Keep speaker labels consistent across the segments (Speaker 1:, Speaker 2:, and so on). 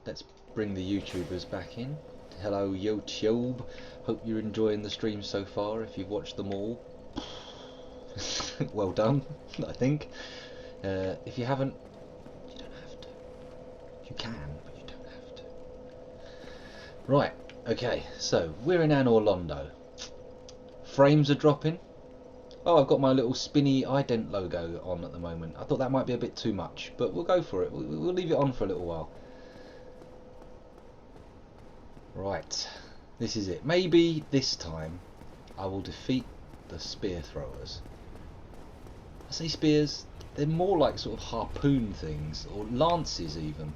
Speaker 1: let's bring the YouTubers back in. Hello YouTube, hope you're enjoying the stream so far. If you've watched them all, well done, I think. If you haven't, you don't have to. You can, but you don't have to. Right, okay, so we're in Anor Londo. Frames are dropping. Oh, I've got my little spinny ident logo on at the moment. I thought that might be a bit too much, but we'll go for it. We'll leave it on for a little while. Right, this is it. Maybe this time I will defeat the spear throwers. I say spears, they're more like sort of harpoon things, or lances even.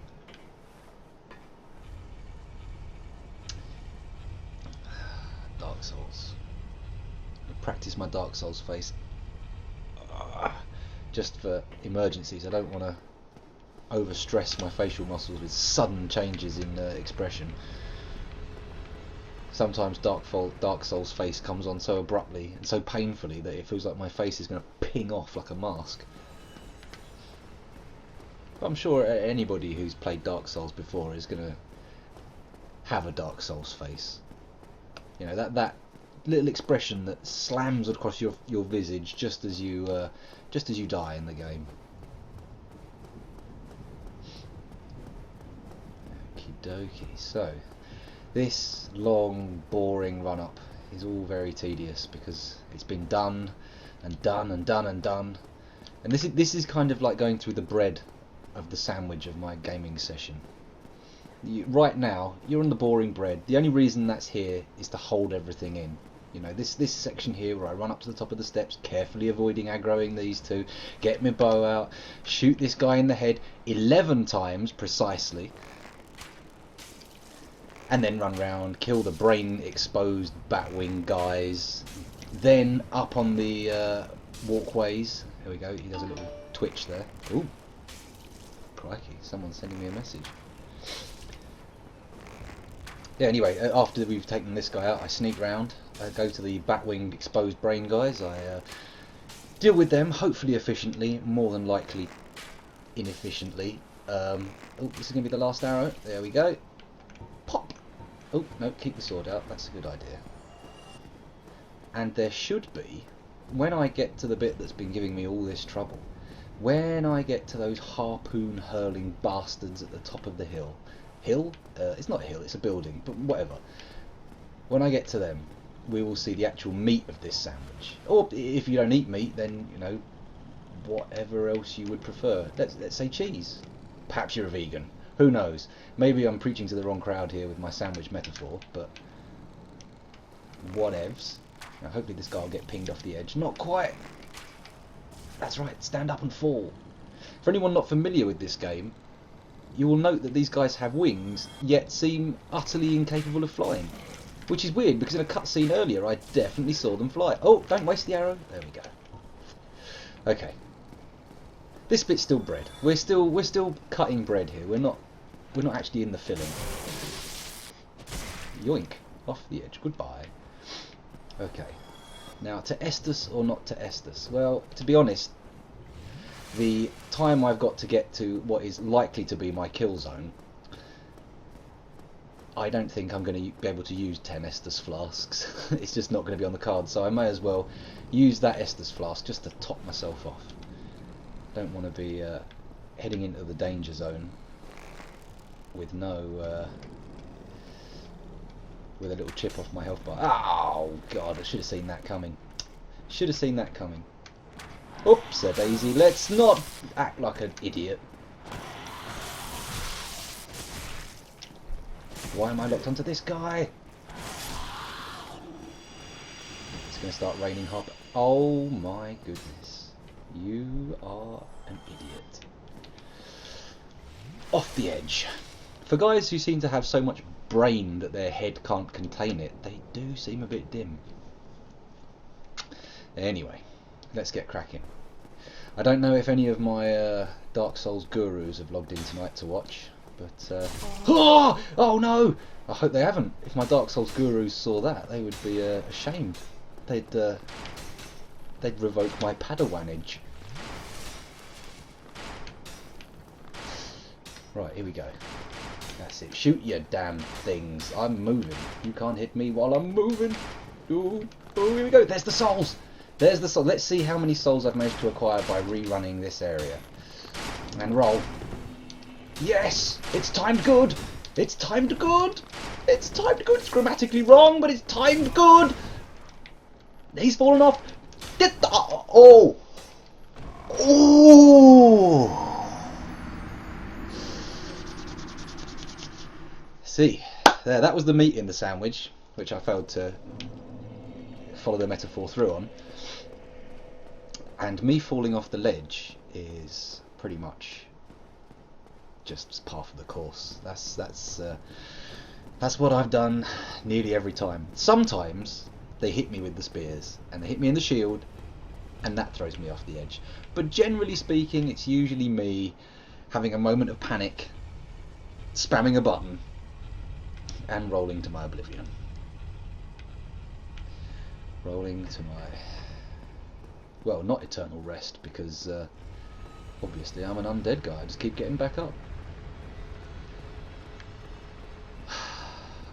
Speaker 1: Dark Souls. Practice my Dark Souls face. Just for emergencies. I don't want to overstress my facial muscles with sudden changes in expression. Sometimes Dark Souls face comes on so abruptly and so painfully that it feels like my face is going to ping off like a mask. But I'm sure anybody who's played Dark Souls before is going to have a Dark Souls face. You know, that little expression that slams across your visage just as you die in the game. Okie dokie. So this long, boring run-up is all very tedious because it's been done and done and done and done, and this is kind of like going through the bread of the sandwich of my gaming session. Right now, you're on the boring bread. The only reason that's here is to hold everything in. You know, this section here where I run up to the top of the steps, carefully avoiding aggroing these two, get my bow out, shoot this guy in the head 11 times precisely, and then run round, kill the brain exposed batwing guys, then up on the walkways. Here we go, he does a little twitch there. Ooh, crikey, someone's sending me a message. Yeah, anyway, after we've taken this guy out, I sneak round, go to the batwing exposed brain guys, I deal with them, hopefully efficiently, more than likely inefficiently. Oh, this is going to be the last arrow, there we go. Pop! Oh, no, keep the sword out, that's a good idea. And there should be, when I get to the bit that's been giving me all this trouble, when I get to those harpoon hurling bastards at the top of the hill, it's not a hill, it's a building, but whatever. When I get to them, we will see the actual meat of this sandwich. Or if you don't eat meat, then, you know, whatever else you would prefer. Let's say cheese. Perhaps you're a vegan. Who knows? Maybe I'm preaching to the wrong crowd here with my sandwich metaphor, but whatevs. Now hopefully this guy will get pinged off the edge. Not quite. That's right, stand up and fall. For anyone not familiar with this game, you will note that these guys have wings, yet seem utterly incapable of flying. Which is weird, because in a cutscene earlier I definitely saw them fly. Oh, don't waste the arrow. There we go. Okay. This bit's still bread. We're still cutting bread here. We're not actually in the filling. Yoink. Off the edge. Goodbye. Okay. Now, to Estus or not to Estus? Well, to be honest, the time I've got to get to what is likely to be my kill zone, I don't think I'm going to be able to use 10 Estus flasks. It's just not going to be on the card, so I may as well use that Estus flask just to top myself off. Don't want to be heading into the danger zone with no with a little chip off my health bar. Oh god, I should have seen that coming. Should have seen that coming. Oops, a daisy. Let's not act like an idiot. Why am I locked onto this guy? It's going to start raining hop. Oh my goodness. You are an idiot. Off the edge. For guys who seem to have so much brain that their head can't contain it, they do seem a bit dim. Anyway, let's get cracking. I don't know if any of my Dark Souls gurus have logged in tonight to watch, but oh no! I hope they haven't. If my Dark Souls gurus saw that, they would be ashamed. They'd revoke my Padawanage. Right, here we go. That's it. Shoot your damn things. I'm moving. You can't hit me while I'm moving. Ooh. Oh, here we go. There's the souls. There's the soul. Let's see how many souls I've managed to acquire by rerunning this area. And roll. Yes! It's timed good! It's timed good! It's timed good! It's grammatically wrong, but it's timed good! He's fallen off. Get the... Oh! Oh! See, there, that was the meat in the sandwich, which I failed to follow the metaphor through on. And me falling off the ledge is pretty much just part of the course. That's what I've done nearly every time. Sometimes they hit me with the spears and they hit me in the shield, and that throws me off the edge. But generally speaking, it's usually me having a moment of panic, spamming a button, and rolling to my oblivion. Rolling to my... well, not eternal rest, because obviously I'm an undead guy. I just keep getting back up.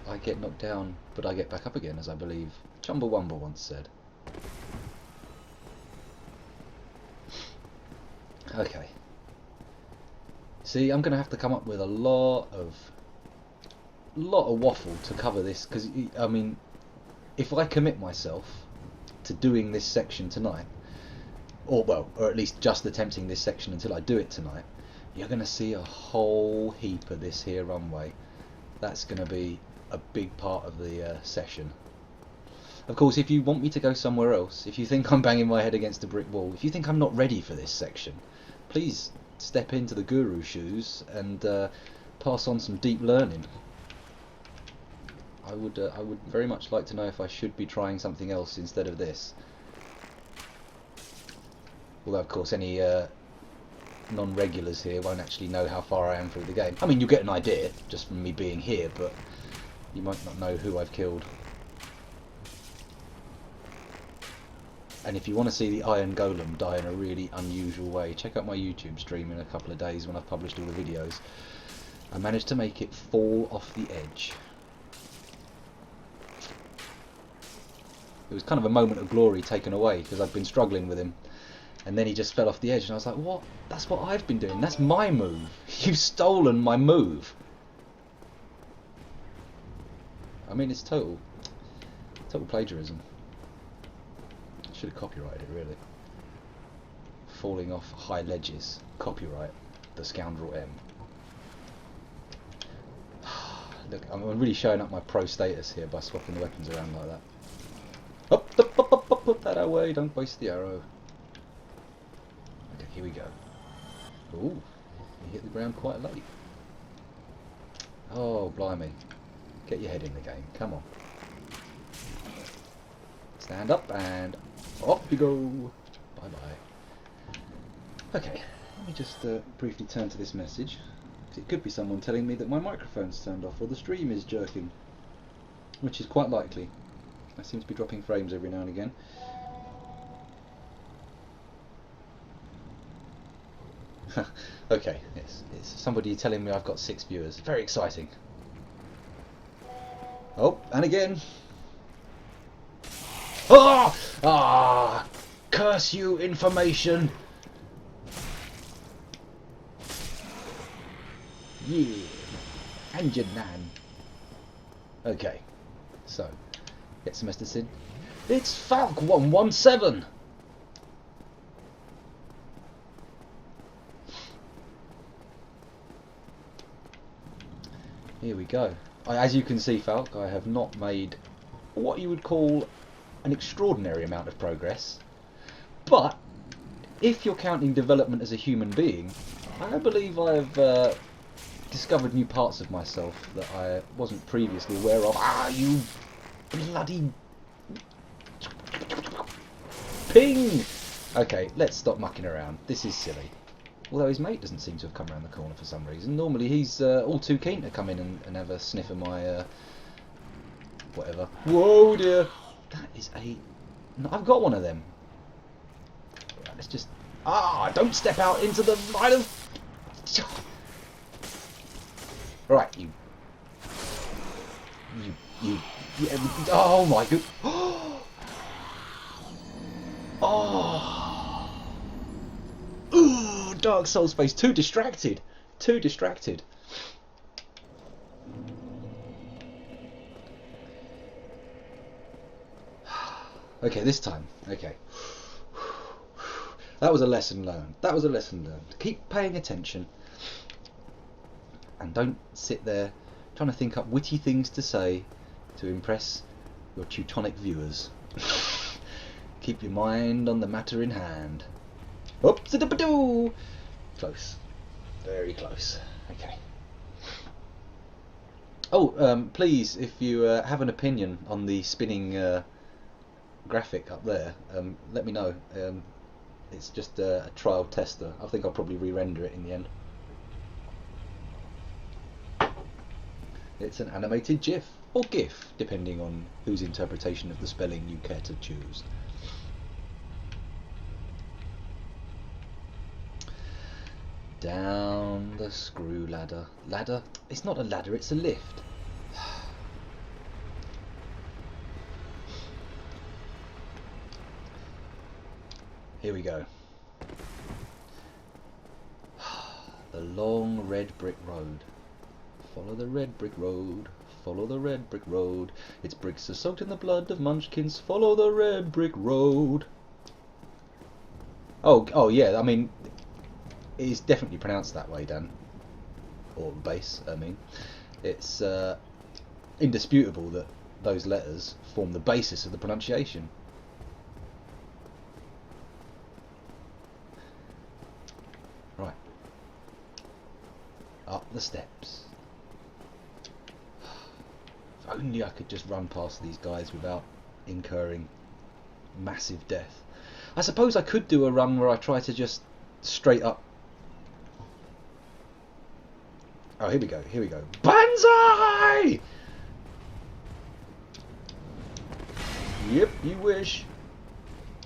Speaker 1: I get knocked down, but I get back up again, as I believe Chumbawamba once said. Okay. See, I'm going to have to come up with a lot of waffle to cover this, because, I mean, if I commit myself to doing this section tonight, or at least just attempting this section until I do it tonight, you're going to see a whole heap of this here runway. That's going to be a big part of the session. Of course, if you want me to go somewhere else, if you think I'm banging my head against a brick wall, if you think I'm not ready for this section, please step into the guru's shoes and pass on some deep learning. I would very much like to know if I should be trying something else instead of this. Although, of course, any non-regulars here won't actually know how far I am through the game. I mean, you'll get an idea just from me being here, but you might not know who I've killed. And if you want to see the Iron Golem die in a really unusual way, check out my YouTube stream in a couple of days when I've published all the videos. I managed to make it fall off the edge. It was kind of a moment of glory taken away, because I'd been struggling with him. And then he just fell off the edge, and I was like, what? That's what I've been doing. That's my move. You've stolen my move. I mean, it's total plagiarism. I should have copyrighted it, really. Falling off high ledges. Copyright. The Scoundrel M. Look, I'm really showing up my pro status here by swapping the weapons around like that. Up, up, up, up, up, put that away, don't waste the arrow. Okay, here we go. Ooh, he hit the ground quite late. Oh, blimey. Get your head in the game, come on. Stand up and off you go. Bye bye. Okay, let me just briefly turn to this message. It could be someone telling me that my microphone's turned off or the stream is jerking, which is quite likely. I seem to be dropping frames every now and again. Okay, yes, it's somebody telling me I've got 6 viewers. Very exciting. Oh, and again. Ah! Ah! Curse you, information! Yeah, and your nan. Okay, so get some Sid. It's Falk 117. Here we go. As you can see, Falk, I have not made what you would call an extraordinary amount of progress, but if you're counting development as a human being, I believe I've discovered new parts of myself that I wasn't previously aware of. Ah, you bloody ping! Okay, let's stop mucking around. This is silly. Although his mate doesn't seem to have come around the corner for some reason. Normally he's all too keen to come in and have a sniff of my whatever. Whoa dear! That is a... No, I've got one of them. Right, let's just... Ah! Don't step out into the line of... Right, you, yeah, oh my god. Oh, ooh, Dark Souls face, too distracted, too distracted. Okay, this time, okay. That was a lesson learned. That was a lesson learned. Keep paying attention. And don't sit there trying to think up witty things to say to impress your Teutonic viewers. Keep your mind on the matter in hand. Oops-a-doo-ba-doo! Close. Very close. Okay. Oh, please, if you have an opinion on the spinning graphic up there, let me know. It's just a trial tester. I think I'll probably re-render it in the end. It's an animated GIF, or GIF, depending on whose interpretation of the spelling you care to choose. Down the screw ladder. Ladder? It's not a ladder, it's a lift. Here we go. The long red brick road. Follow the red brick road. Follow the red brick road. Its bricks are soaked in the blood of munchkins. Follow the red brick road. Oh yeah, I mean, it is definitely pronounced that way, Dan. Or bass, I mean. It's indisputable that those letters form the basis of the pronunciation. Right. Up the steps. If only I could just run past these guys without incurring massive death. I suppose I could do a run where I try to just straight up. Oh, here we go, here we go. Banzai! Yep, you wish.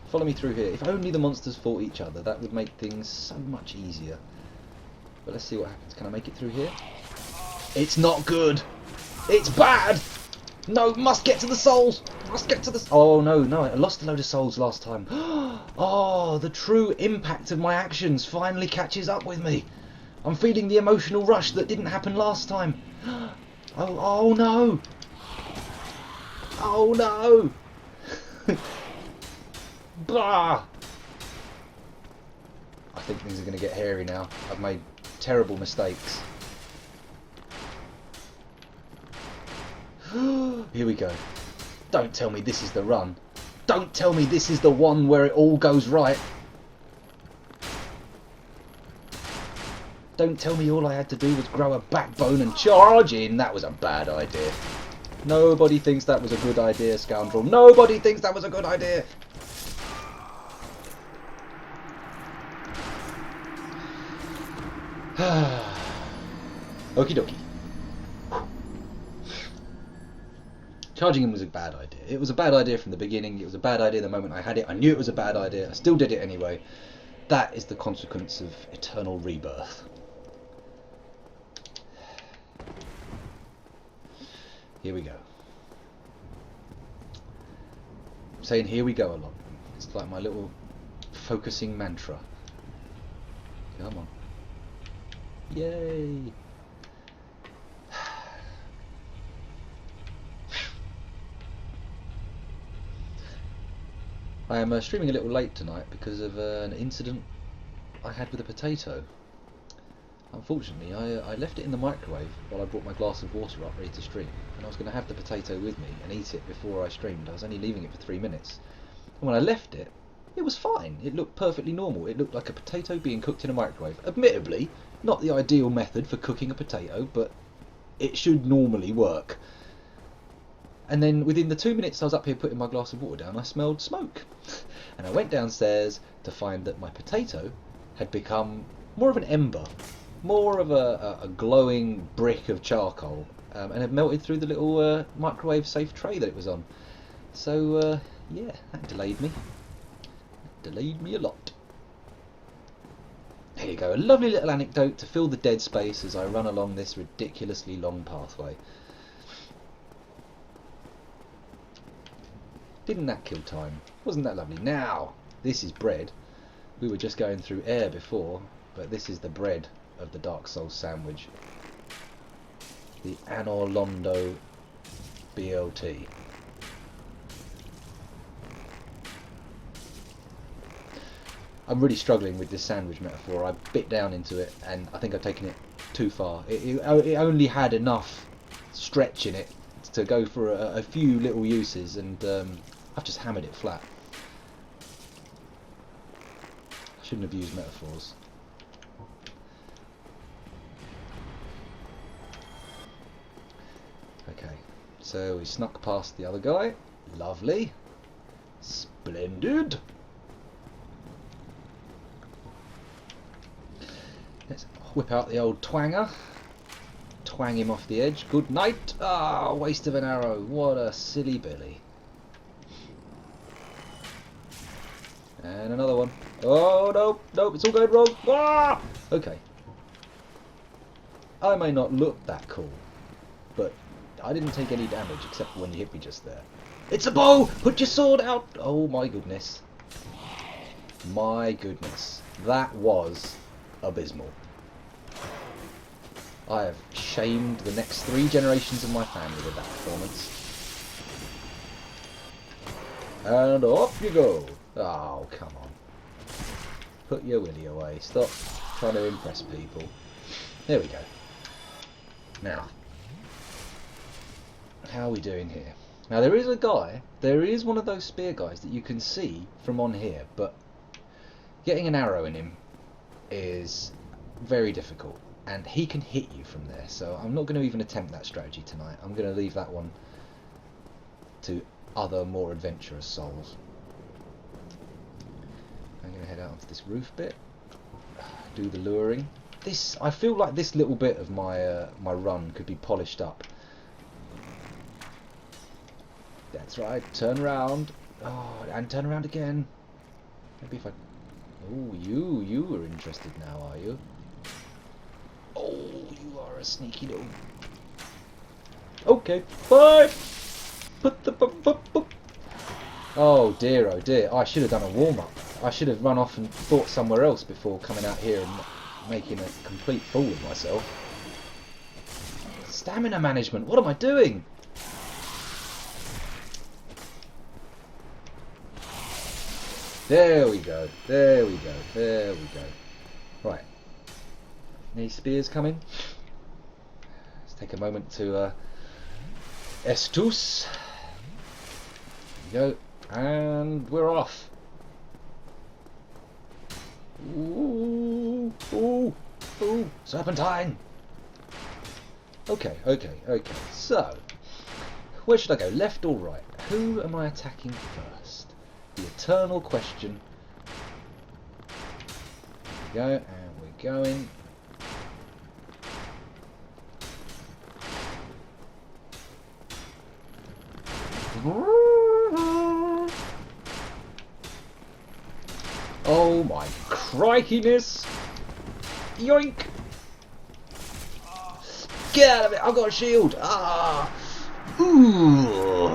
Speaker 1: Follow me through here. If only the monsters fought each other, that would make things so much easier. But let's see what happens. Can I make it through here? It's not good. It's bad. No, must get to the souls. Must get to the... Oh, no, I lost a load of souls last time. Oh, the true impact of my actions finally catches up with me. I'm feeling the emotional rush that didn't happen last time. Oh no. Oh, no. Bah! I think things are going to get hairy now. I've made terrible mistakes. Here we go. Don't tell me this is the run. Don't tell me this is the one where it all goes right. Don't tell me all I had to do was grow a backbone and charge in. That was a bad idea. Nobody thinks that was a good idea, scoundrel. Nobody thinks that was a good idea. Okie dokie. Charging him was a bad idea. It was a bad idea from the beginning. It was a bad idea the moment I had it. I knew it was a bad idea. I still did it anyway. That is the consequence of eternal rebirth. Here we go. I'm saying here we go a lot. It's like my little focusing mantra. Come on. Yay! I am streaming a little late tonight because of an incident I had with a potato. Unfortunately, I left it in the microwave while I brought my glass of water up ready to stream, and I was going to have the potato with me and eat it before I streamed. I was only leaving it for 3 minutes, and when I left it, it was fine. It looked perfectly normal. It looked like a potato being cooked in a microwave. Admittedly, not the ideal method for cooking a potato, but it should normally work. And then within the 2 minutes I was up here putting my glass of water down, I smelled smoke. And I went downstairs to find that my potato had become more of an ember, more of a glowing brick of charcoal, and had melted through the little microwave safe tray that it was on. So yeah, that delayed me. Delayed me a lot. Here you go, a lovely little anecdote to fill the dead space as I run along this ridiculously long pathway. Didn't that kill time? Wasn't that lovely? Now, this is bread. We were just going through air before, but this is the bread of the Dark Souls sandwich. The Anorlondo BLT. I'm really struggling with this sandwich metaphor. I bit down into it and I think I've taken it too far. It only had enough stretch in it to go for a few little uses, and I've just hammered it flat. I shouldn't have used metaphors. Okay, so we snuck past the other guy. Lovely. Splendid. Let's whip out the old twanger. Twang him off the edge. Good night. Ah, waste of an arrow. What a silly Billy. And another one. Oh, no. No, it's all going wrong. Ah! Okay. I may not look that cool, but I didn't take any damage except for when you hit me just there. It's a bow! Put your sword out! Oh my goodness. My goodness. That was abysmal. I have shamed the next 3 generations of my family with that performance. And off you go. Oh, come on. Put your willy away. Stop trying to impress people. There we go. Now, how are we doing here? Now, there is a guy, there is one of those spear guys that you can see from on here, but getting an arrow in him is very difficult, and he can hit you from there, so I'm not going to even attempt that strategy tonight. I'm going to leave that one to other more adventurous souls. I'm going to head out onto this roof bit, do the luring. I feel like this little bit of my my run could be polished up. That's right, turn around. Oh, and turn around again. Maybe if I... Oh, you are interested now, are you? Oh, you are a sneaky little... Okay, bye! Put the... Oh dear, oh dear. I should have done a warm-up. I should have run off and fought somewhere else before coming out here and making a complete fool of myself. Stamina management, what am I doing? There we go, there we go, there we go. Right. Any spears coming? Let's take a moment to estus. There we go. And we're off. Ooh, ooh, ooh, serpentine. Okay, okay, okay. So, where should I go? Left or right? Who am I attacking first? The eternal question. There we go, and we're going. Oh my crikeyness! Yoink! Get out of it! I've got a shield! Ah! Ooh!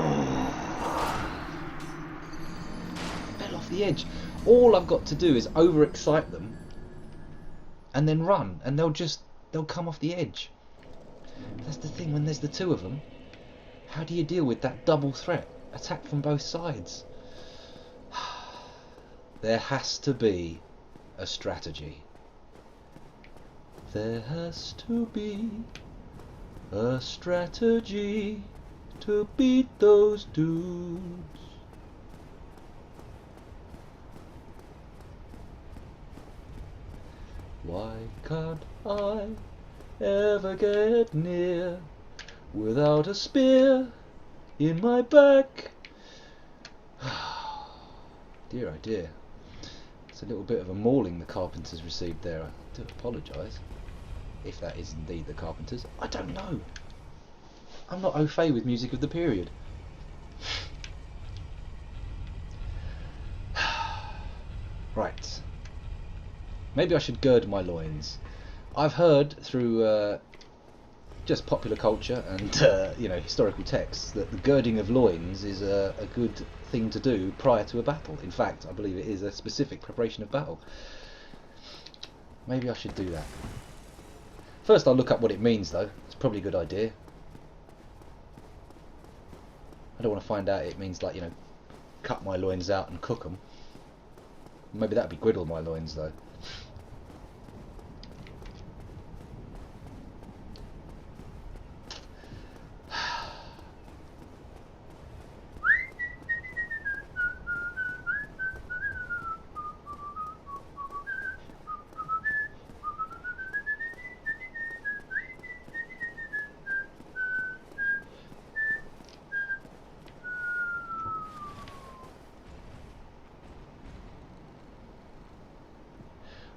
Speaker 1: Fell off the edge. All I've got to do is overexcite them and then run, and they'll come off the edge. That's the thing, when there's the 2 of them, how do you deal with that double threat? Attack from both sides. There has to be a strategy. There has to be a strategy to beat those dudes. Why can't I ever get near without a spear in my back? Dear oh dear. It's a little bit of a mauling the Carpenters received there. I do apologise. If that is indeed the Carpenters. I don't know. I'm not au fait with music of the period. Right. Maybe I should gird my loins. I've heard through just popular culture and historical texts that the girding of loins is a good thing to do prior to a battle. In fact, I believe it is a specific preparation of battle. Maybe I should do that. First I'll look up what it means though. It's probably a good idea. I don't want to find out it means like, cut my loins out and cook them. Maybe that'd be griddle my loins though.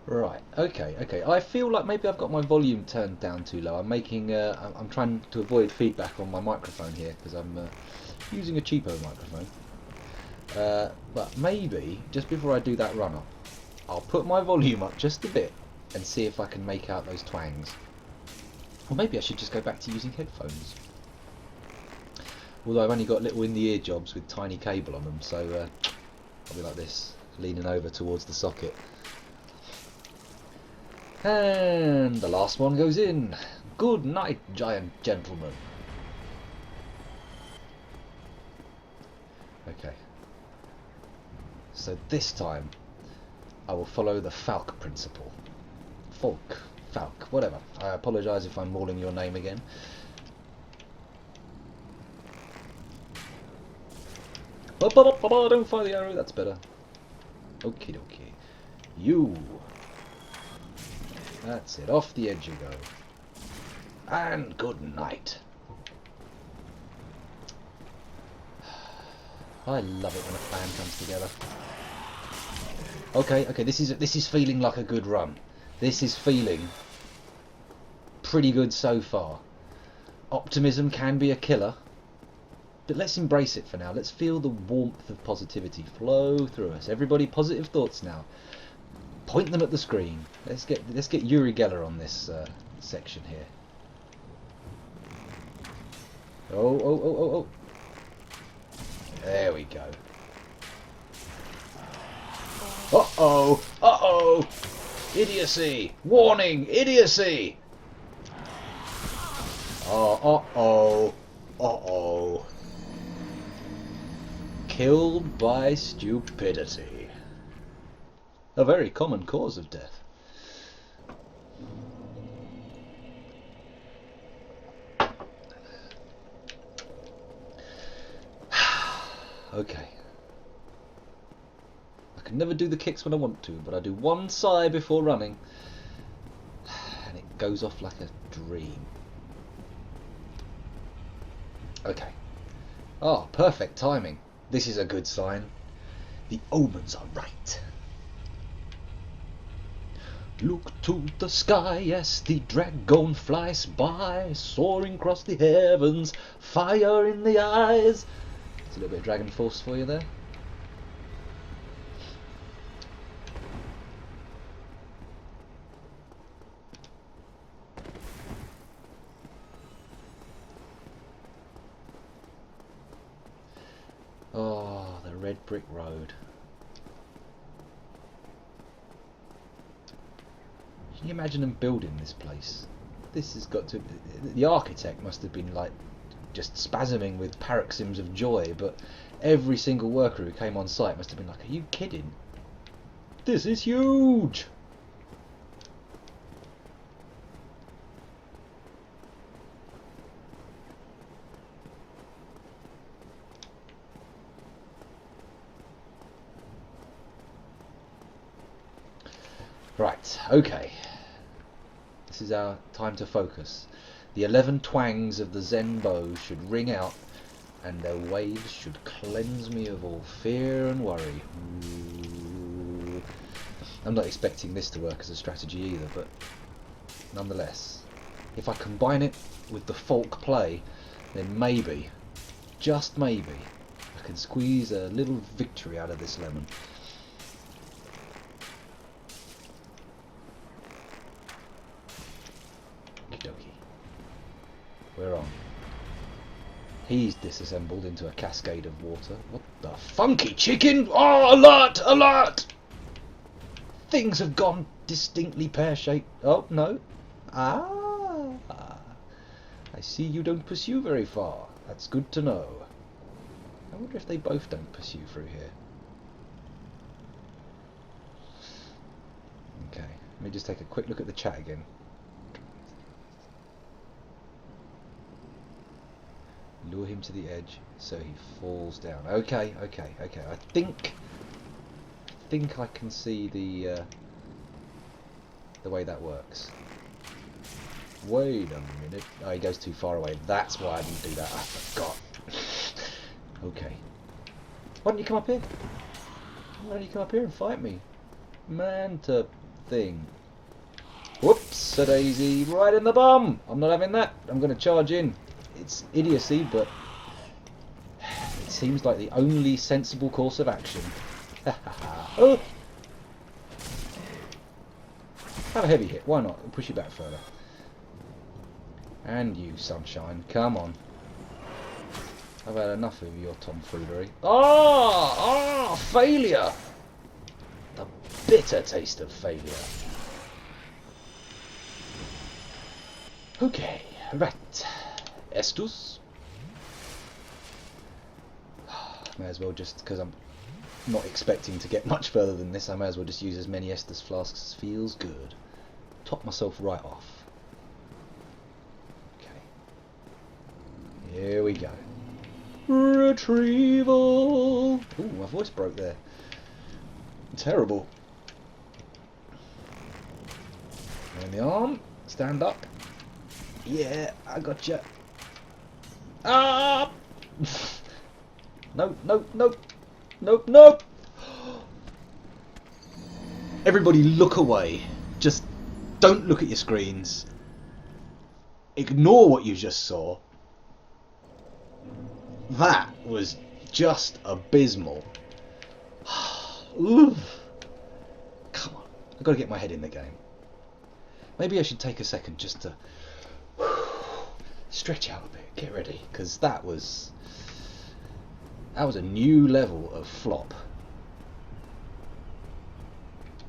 Speaker 1: Right, okay. I feel like maybe I've got my volume turned down too low. I'm trying to avoid feedback on my microphone here because I'm using a cheapo microphone. But maybe, just before I do that run up, I'll put my volume up just a bit and see if I can make out those twangs. Or maybe I should just go back to using headphones. Although I've only got little in-the-ear jobs with tiny cable on them, so I'll be like this, leaning over towards the socket. And the last one goes in. Good night, giant gentleman. Okay. So this time, I will follow the Falk principle. Falk, whatever. I apologise if I'm mauling your name again. Don't fire the arrow, that's better. Okie dokie. You. That's it, off the edge you go. And good night. I love it when a plan comes together. Okay, this is feeling like a good run. This is feeling pretty good so far. Optimism can be a killer, but let's embrace it for now. Let's feel the warmth of positivity flow through us. Everybody, positive thoughts now. Point them at the screen. Let's get Uri Geller on this section here. Oh. There we go. Uh-oh! Idiocy! Warning! Idiocy! Uh-oh! Killed by stupidity. A very common cause of death. Okay. I can never do the kicks when I want to, but I do one sigh before running, and it goes off like a dream. Okay. Oh, perfect timing. This is a good sign. The omens are right. Look to the sky as the dragon flies by, soaring across the heavens, fire in the eyes. It's a little bit of Dragon Force for you there. Oh, the red brick road. Can you imagine them building this place? This has got to... The architect must have been like just spasming with paroxysms of joy, but every single worker who came on site must have been like, are you kidding? This is huge! Right, okay. This is our time to focus. The 11 twangs of the Zen bow should ring out, and their waves should cleanse me of all fear and worry. Ooh. I'm not expecting this to work as a strategy either, but nonetheless, if I combine it with the folk play, then maybe, just maybe, I can squeeze a little victory out of this lemon. we're on. He's disassembled into a cascade of water. What the funky chicken? Oh, alert! Alert! Things have gone distinctly pear-shaped. Oh, no. Ah. I see you don't pursue very far. That's good to know. I wonder if they both don't pursue through here. Okay, let me just take a quick look at the chat again. Lure him to the edge so he falls down. Okay. I think I can see the way that works. Wait a minute. Oh, he goes too far away. That's why I didn't do that. I forgot. Okay. Why don't you come up here? Why don't you come up here and fight me? Man to thing. Whoops, a daisy, right in the bum. I'm not having that. I'm going to charge in. It's idiocy, but it seems like the only sensible course of action. Oh. Have a heavy hit. Why not? I'll push you back further. And you, sunshine. Come on. I've had enough of your tomfoolery. Ah! Failure! The bitter taste of failure. Okay, right. Estus. May as well just, because I'm not expecting to get much further than this, I may as well just use as many Estus flasks as feels good. Top myself right off. Okay. Here we go. Retrieval! Ooh, my voice broke there. Terrible. In the arm. Stand up. Yeah, I gotcha. Ah! No. Everybody look away. Just don't look at your screens. Ignore what you just saw. That was just abysmal. Oof. Come on. I've got to get my head in the game. Maybe I should take a second just to stretch out a bit, get ready, because that was a new level of flop.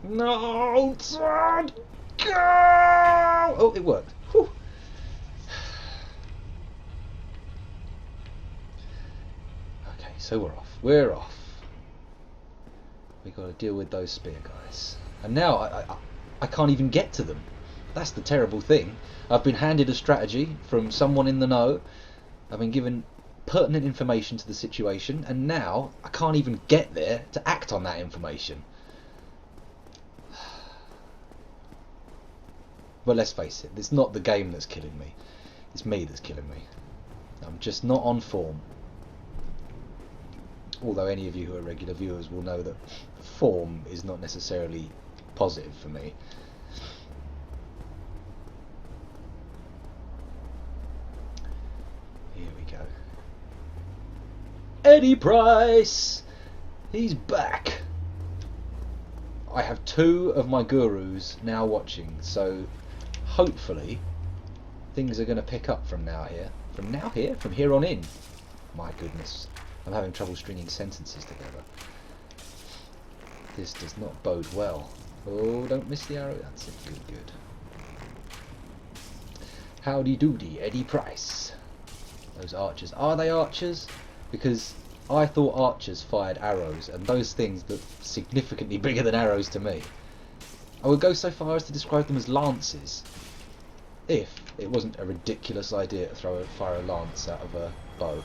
Speaker 1: No, Todd, go! Oh, it worked. Whew. Okay, so we're off. We're off. We got to deal with those spear guys, and now I can't even get to them. That's the terrible thing. I've been handed a strategy from someone in the know. I've been given pertinent information to the situation, and now I can't even get there to act on that information. But let's face it, it's not the game that's killing me. It's me that's killing me. I'm just not on form. Although any of you who are regular viewers will know that form is not necessarily positive for me. Here we go. Eddie Price! He's back! I have 2 of my gurus now watching, so hopefully things are going to pick up from now here. From here on in. My goodness, I'm having trouble stringing sentences together. This does not bode well. Oh, don't miss the arrow. That's it. Good. Howdy doody, Eddie Price. Those archers. Are they archers? Because I thought archers fired arrows, and those things look significantly bigger than arrows to me. I would go so far as to describe them as lances, if it wasn't a ridiculous idea to fire a lance out of a bow.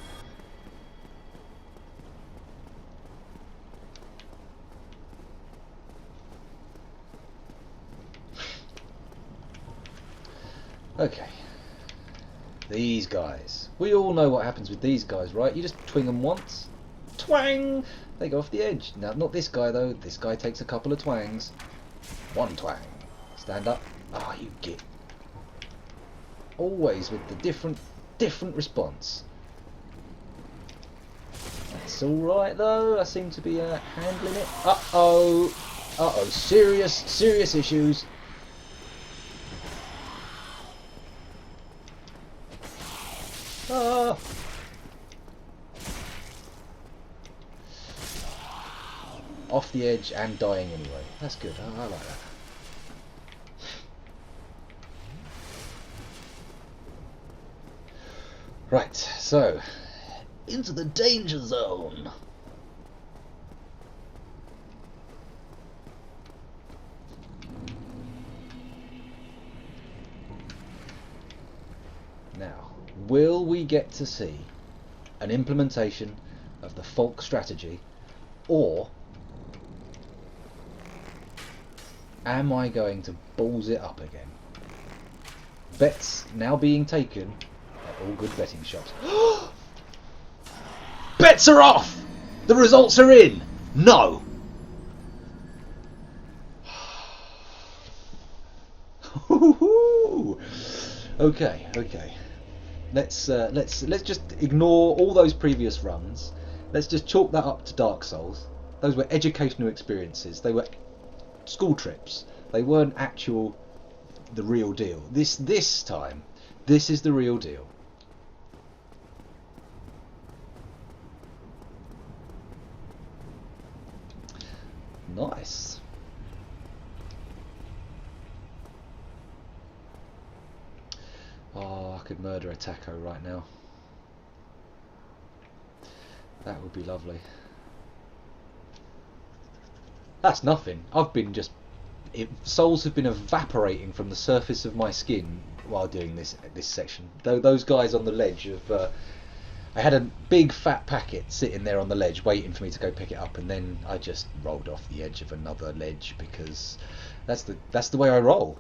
Speaker 1: Okay. These guys. We all know what happens with these guys, right? You just twing them once. Twang! They go off the edge. Now, not this guy, though. This guy takes a couple of twangs. 1 twang. Stand up. Ah, you git. Always with the different response. That's alright, though. I seem to be handling it. Uh-oh. Uh-oh. Serious issues. Ah! Off the edge and dying anyway. That's good. I like that. Right, so into the danger zone. Now, will we get to see an implementation of the Falk strategy, or am I going to balls it up again? Bets now being taken at all good betting shops. Bets are off! The results are in! No! Okay, okay. Let's just ignore all those previous runs. Let's just chalk that up to Dark Souls. Those were educational experiences. They were school trips. They weren't the real deal. This time, this is the real deal. Nice. Oh, I could murder a taco right now. That would be lovely. That's nothing. I've been just... souls have been evaporating from the surface of my skin while doing this section. Those guys on the ledge have... I had a big fat packet sitting there on the ledge waiting for me to go pick it up, and then I just rolled off the edge of another ledge because that's the way I roll.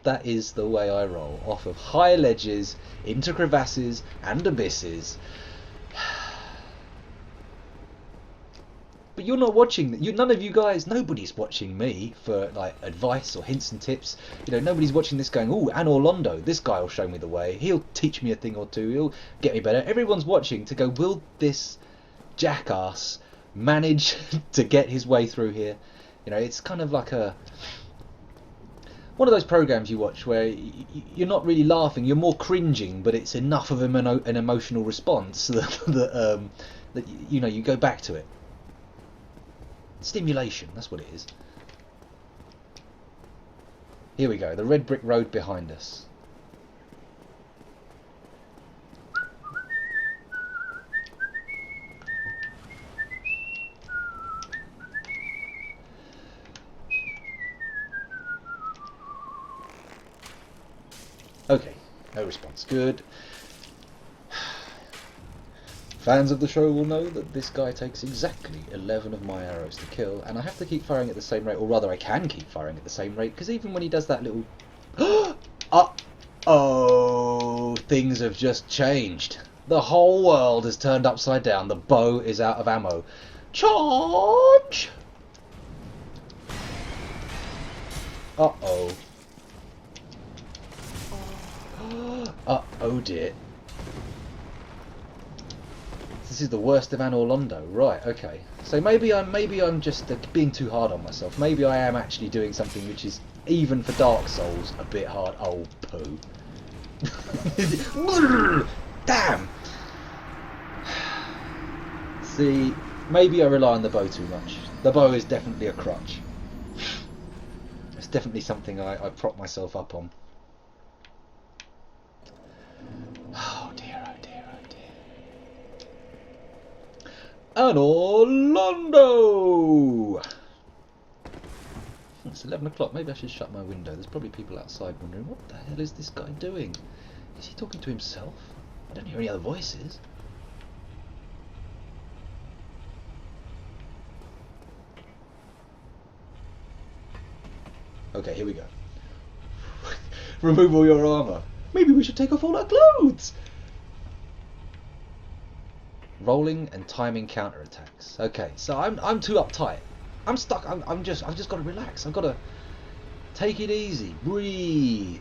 Speaker 1: That is the way I roll. Off of high ledges, into crevasses and abysses. But you're not watching. None of you guys. Nobody's watching me for like advice or hints and tips. You know, nobody's watching this going, "Ooh, Anor Londo. This guy will show me the way. He'll teach me a thing or two. He'll get me better." Everyone's watching to go, "Will this jackass manage to get his way through here?" You know, it's kind of like one of those programs you watch where you're not really laughing, you're more cringing, but it's enough of an emotional response that you know, you go back to it. Stimulation, that's what it is. Here we go, the red brick road behind us. Okay, no response. Good. Fans of the show will know that this guy takes exactly 11 of my arrows to kill, and I have to keep firing at the same rate, or rather I can keep firing at the same rate, because even when he does that little... Uh-oh! Things have just changed. The whole world has turned upside down. The bow is out of ammo. Charge! Uh-oh. Oh dear. This is the worst of Anor Londo. Right, okay. So maybe I'm just being too hard on myself. Maybe I am actually doing something which is, even for Dark Souls, a bit hard. Oh, poo. Damn! See, maybe I rely on the bow too much. The bow is definitely a crutch. It's definitely something I prop myself up on. Oh dear, oh dear, oh dear. Anor Londo! It's 11 o'clock. Maybe I should shut my window. There's probably people outside wondering, what the hell is this guy doing? Is he talking to himself? I don't hear any other voices. Okay, here we go. Remove all your armour. Maybe we should take off all our clothes. Rolling and timing counterattacks. Okay, so I'm too uptight. I'm stuck. I've just got to relax. I've got to take it easy. Breathe.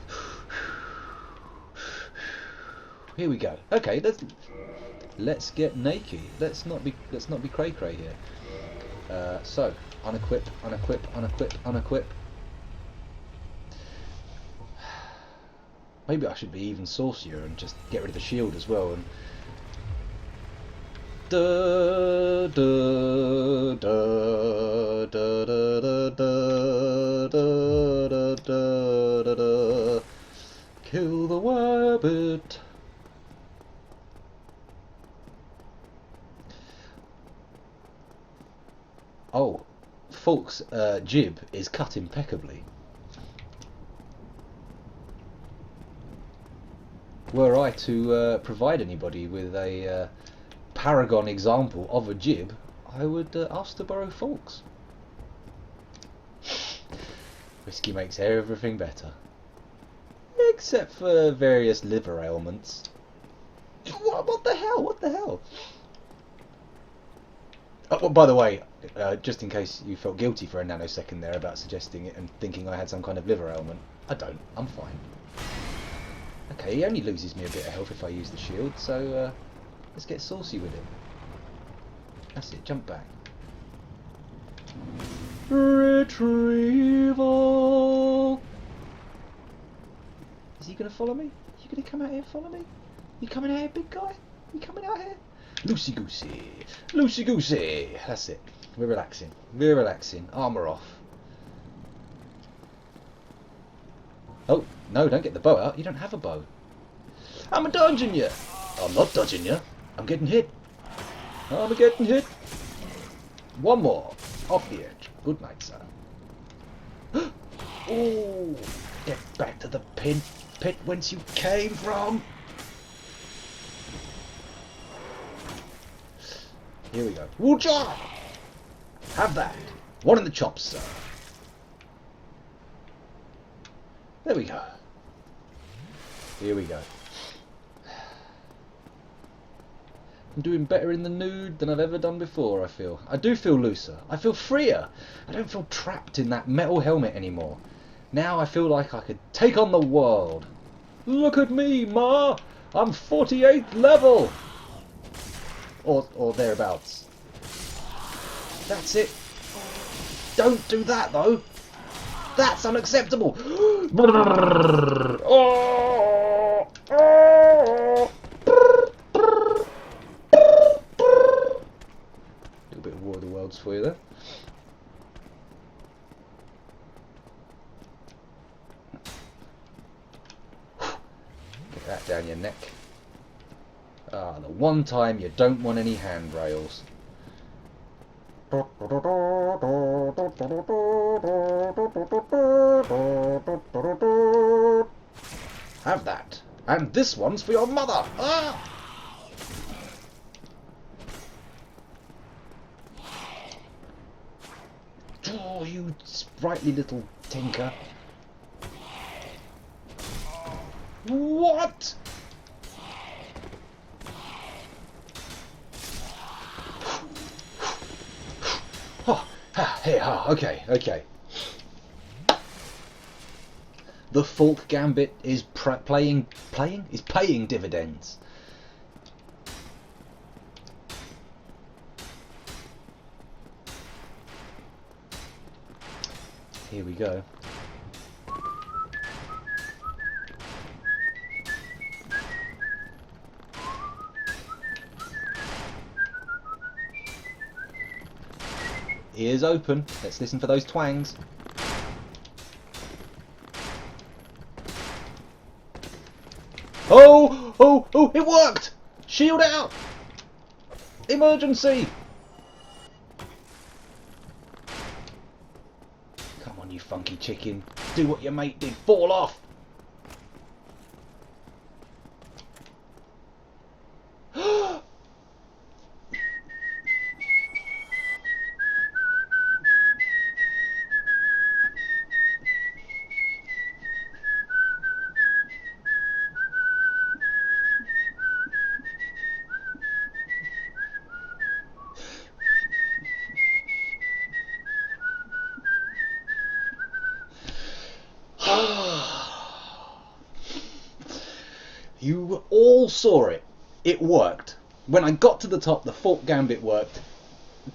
Speaker 1: Here we go. Okay, let's get naked. Let's not be cray cray here. So unequip, unequip, unequip, unequip. Maybe I should be even saucier and just get rid of the shield as well. And da da da da da da da da da da. Kill the wabbit. Oh, Falk's jib is cut impeccably. Were I to provide anybody with a paragon example of a jib, I would ask to borrow Falk's. Whiskey makes everything better. Except for various liver ailments. What the hell? What the hell? Oh, well, by the way, just in case you felt guilty for a nanosecond there about suggesting it and thinking I had some kind of liver ailment, I don't. I'm fine. Okay, he only loses me a bit of health if I use the shield, so let's get saucy with it. That's it, jump back. Retrieval! Is he going to follow me? You going to come out here and follow me? You coming out here, big guy? You coming out here? Loosey-goosey! Loosey-goosey! That's it. We're relaxing. We're relaxing. Armour off. Oh, no, don't get the bow out. You don't have a bow. I'm dodging you. I'm not dodging you. I'm getting hit. I'm getting hit. One more. Off the edge. Good night, sir. Oh, get back to the pit whence you came from. Here we go. Woo-cha! Have that. One in the chops, sir. There we go. Here we go. I'm doing better in the nude than I've ever done before, I feel. I do feel looser. I feel freer. I don't feel trapped in that metal helmet anymore. Now I feel like I could take on the world. Look at me, Ma! I'm 48th level! Or thereabouts. That's it. Don't do that, though. That's unacceptable. Oh! Oh! Little bit of War of the Worlds for you there. Get that down your neck. Ah, the one time you don't want any handrails. Have that. And this one's for your mother. Ah! Oh, you sprightly little tinker. What? Oh, hey, okay, okay. The Falk Gambit is paying dividends. Here we go. Ears open. Let's listen for those twangs. Oh! Oh! Oh! It worked! Shield out! Emergency! Come on, you funky chicken. Do what your mate did. Fall off! You all saw it. It worked. When I got to the top, the Falk Gambit worked.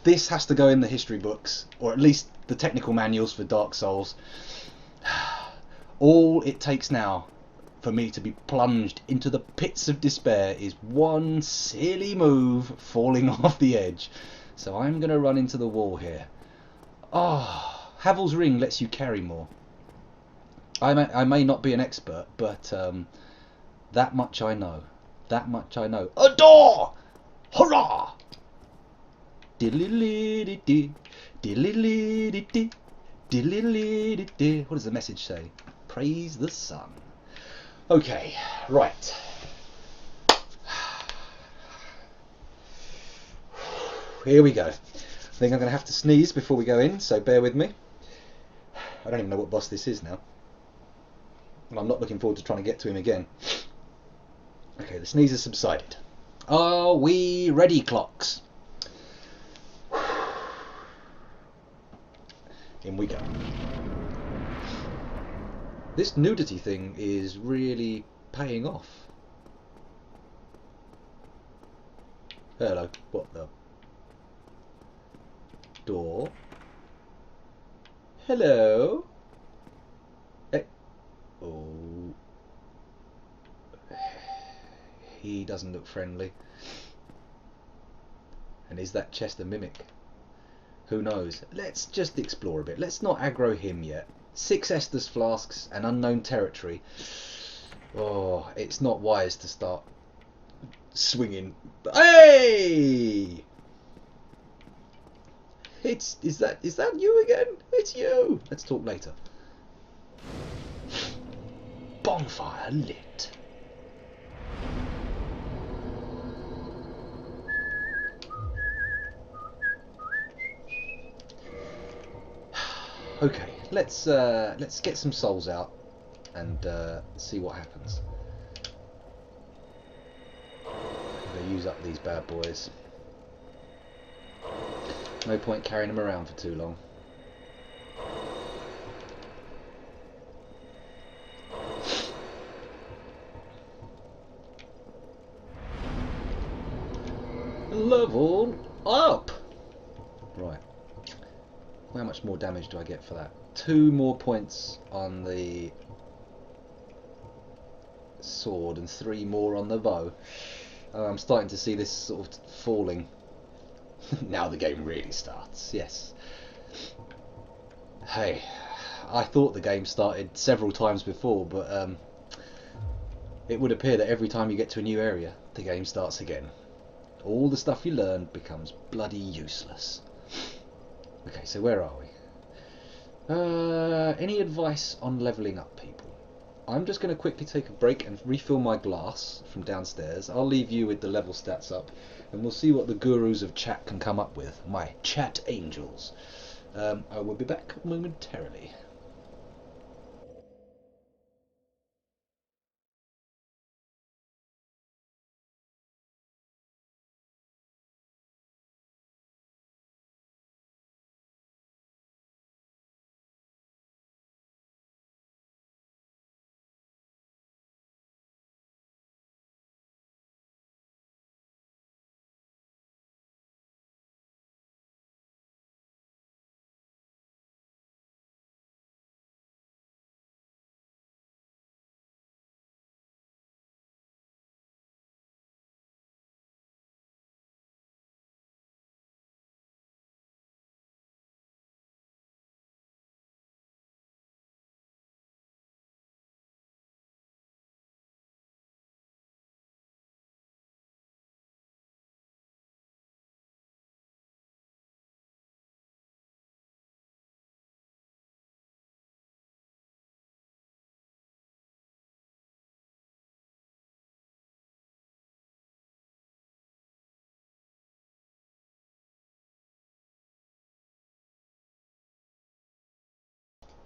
Speaker 1: This has to go in the history books, or at least the technical manuals for Dark Souls. All it takes now for me to be plunged into the pits of despair is one silly move falling off the edge. So I'm going to run into the wall here. Oh, Havel's ring lets you carry more. I may not be an expert, but that much I know. That much I know. A door! Hurrah! Diddly-dee-dee, diddly-dee-dee, diddly-dee-dee. What does the message say? Praise the sun. Okay, right. Here we go. I think I'm going to have to sneeze before we go in, so bear with me. I don't even know what boss this is now. And I'm not looking forward to trying to get to him again. Okay, the sneeze has subsided. Are we ready, clocks? In we go. This nudity thing is really paying off. Hello, what the? Door. Hello? Hey. Oh. He doesn't look friendly. And is that chest a mimic? Who knows? Let's just explore a bit. Let's not aggro him yet. 6 Estus flasks and unknown territory. Oh, it's not wise to start swinging. Hey! Is that you again? It's you. Let's talk later. Bonfire lit. Okay, let's get some souls out and see what happens. I'm gonna use up these bad boys. No point carrying them around for too long. Level up! Right. How much more damage do I get for that? 2 more points on the sword and 3 more on the bow. I'm starting to see this sort of falling. Now the game really starts, yes. Hey, I thought the game started several times before, but it would appear that every time you get to a new area, the game starts again. All the stuff you learned becomes bloody useless. Okay, so where are we? Any advice on levelling up, people? I'm just going to quickly take a break and refill my glass from downstairs. I'll leave you with the level stats up, and we'll see what the gurus of chat can come up with. My chat angels. I will be back momentarily.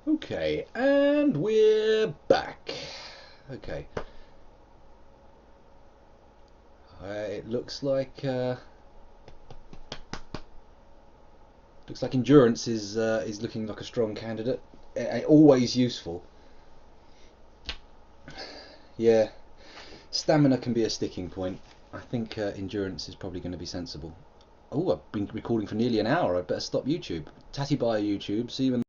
Speaker 1: Okay, and we're back. Okay. It looks like endurance is looking like a strong candidate. Always useful. Yeah, stamina can be a sticking point. I think endurance is probably going to be sensible. Oh, I've been recording for nearly an hour. I'd better stop YouTube. Tatty bye YouTube. See you in